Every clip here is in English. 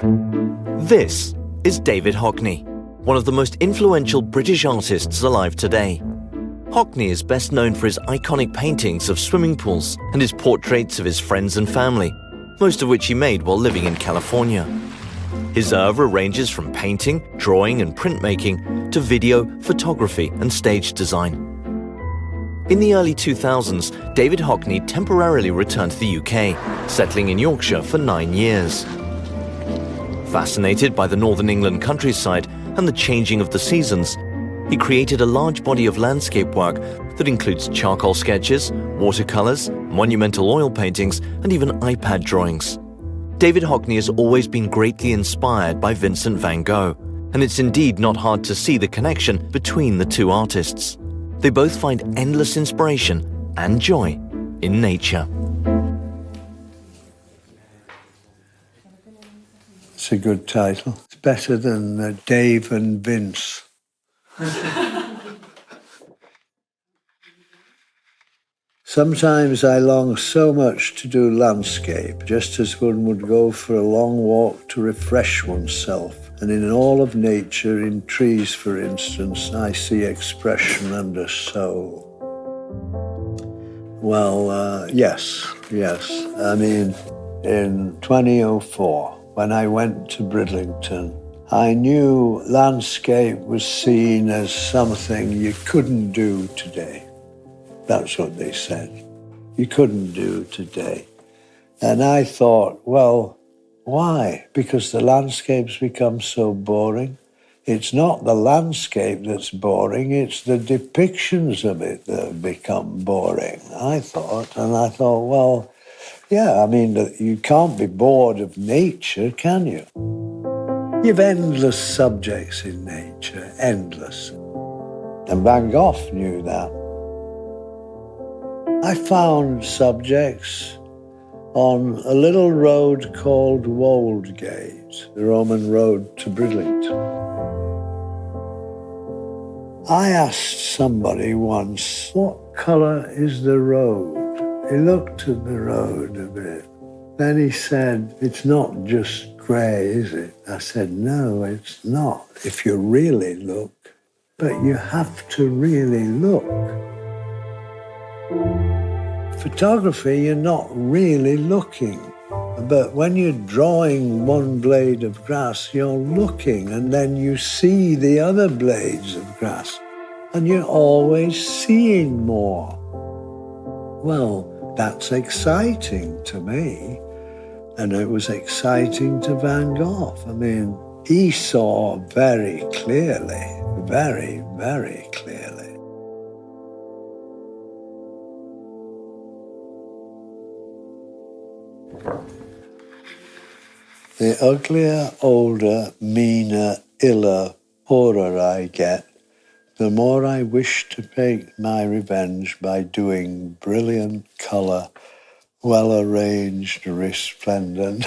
This is David Hockney, one of the most influential British artists alive today. Hockney is best known for his iconic paintings of swimming pools and his portraits of his friends and family, most of which he made while living in California. His oeuvre ranges from painting, drawing and printmaking to video, photography and stage design. In the early 2000s, David Hockney temporarily returned to the UK, settling in Yorkshire for 9 years. Fascinated by the Northern England countryside and the changing of the seasons, he created a large body of landscape work that includes charcoal sketches, watercolors, monumental oil paintings, and even iPad drawings. David Hockney has always been greatly inspired by Vincent van Gogh, and it's indeed not hard to see the connection between the two artists. They both find endless inspiration and joy in nature. It's a good title. It's better than Dave and Vince. Sometimes I long so much to do landscape, just as one would go for a long walk to refresh oneself. And in all of nature, in trees, for instance, I see expression and a soul. Well, yes. I mean, in 2004, when I went to Bridlington, I knew landscape was seen as something you couldn't do today. That's what they said. You couldn't do today. And I thought, well, why? Because the landscape's become so boring. It's not the landscape that's boring, it's the depictions of it that have become boring, I thought. And I thought, well, yeah, I mean, you can't be bored of nature, can you? You've endless subjects in nature, endless. And Van Gogh knew that. I found subjects on a little road called Woldgate, the Roman road to Bridlington. I asked somebody once, what colour is the road? He looked at the road a bit. Then he said, it's not just grey, is it? I said, no, it's not, if you really look. But you have to really look. Photography, you're not really looking. But when you're drawing one blade of grass, you're looking, and then you see the other blades of grass, and you're always seeing more. Well, that's exciting to me, and it was exciting to Van Gogh. I mean, he saw very clearly, very, very clearly. The uglier, older, meaner, iller, poorer I get, the more I wish to take my revenge by doing brilliant colour, well-arranged, resplendent.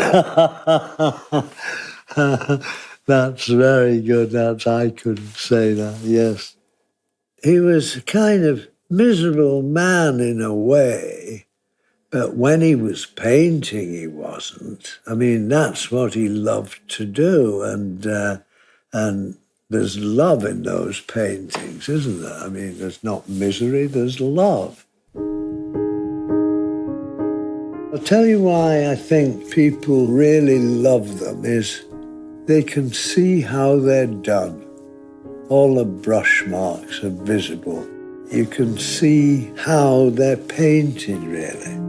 That's very good. I could say that, yes. He was a kind of miserable man in a way, but when he was painting, he wasn't. I mean, that's what he loved to do, and there's love in those paintings, isn't there? I mean, there's not misery, there's love. I'll tell you why I think people really love them is they can see how they're done. All the brush marks are visible. You can see how they're painted, really.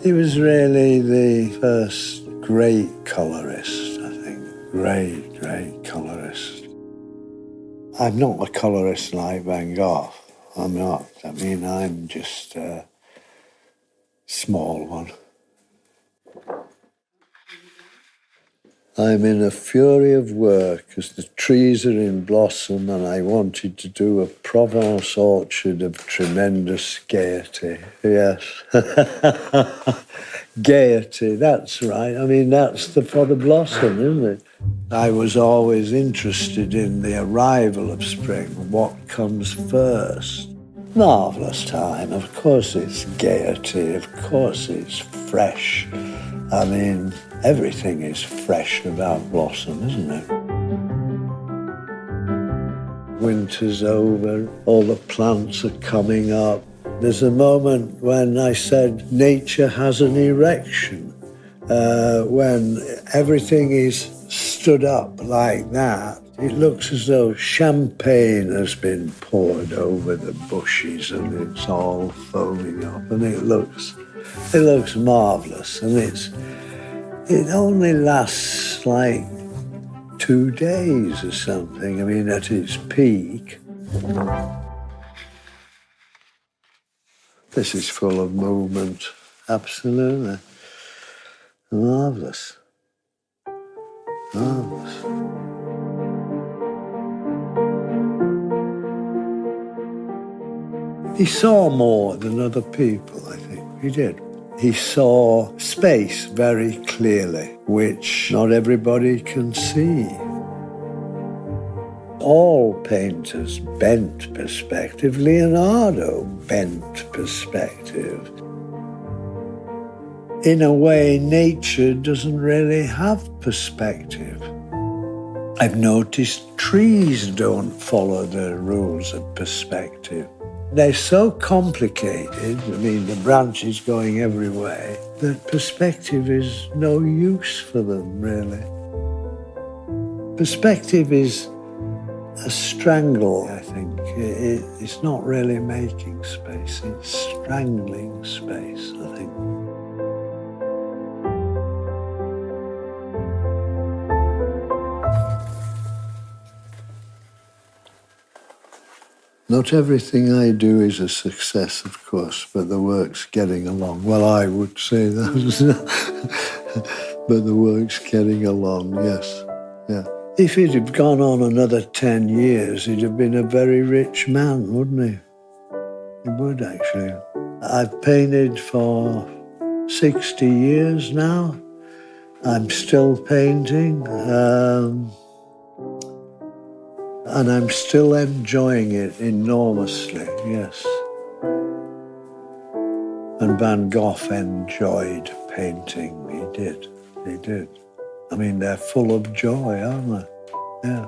He was really the first great colourist, I think. Great colourist. I'm not a colourist like Van Gogh. I'm not. I mean, I'm just a small one. I'm in a fury of work as the trees are in blossom, and I wanted to do a Provence orchard of tremendous gaiety. Yes. Gaiety, that's right. I mean, that's for the blossom, isn't it? I was always interested in the arrival of spring, what comes first. Marvellous time, of course it's gaiety, of course it's fresh. I mean, everything is fresh about blossom, isn't it? Winter's over, all the plants are coming up. There's a moment when I said nature has an erection, when everything is stood up like that. It looks as though champagne has been poured over the bushes and it's all foaming up, and it looks marvellous, and it only lasts like 2 days or something, I mean, at its peak. This is full of movement, absolutely. Marvellous. Marvellous. He saw more than other people, I think. He did. He saw space very clearly, which not everybody can see. All painters bent perspective. Leonardo bent perspective. In a way, nature doesn't really have perspective. I've noticed trees don't follow the rules of perspective. They're so complicated, I mean, the branches going every way, that perspective is no use for them, really. Perspective is a strangle, I think. It's not really making space, it's strangling space, I think. Not everything I do is a success, of course, but the work's getting along. Well, I would say that. But the work's getting along, yes. Yeah. If he'd have gone on another 10 years, he'd have been a very rich man, wouldn't he? He would, actually. I've painted for 60 years now. I'm still painting. And I'm still enjoying it enormously, yes. And Van Gogh enjoyed painting. He did. I mean, they're full of joy, aren't they? Yeah.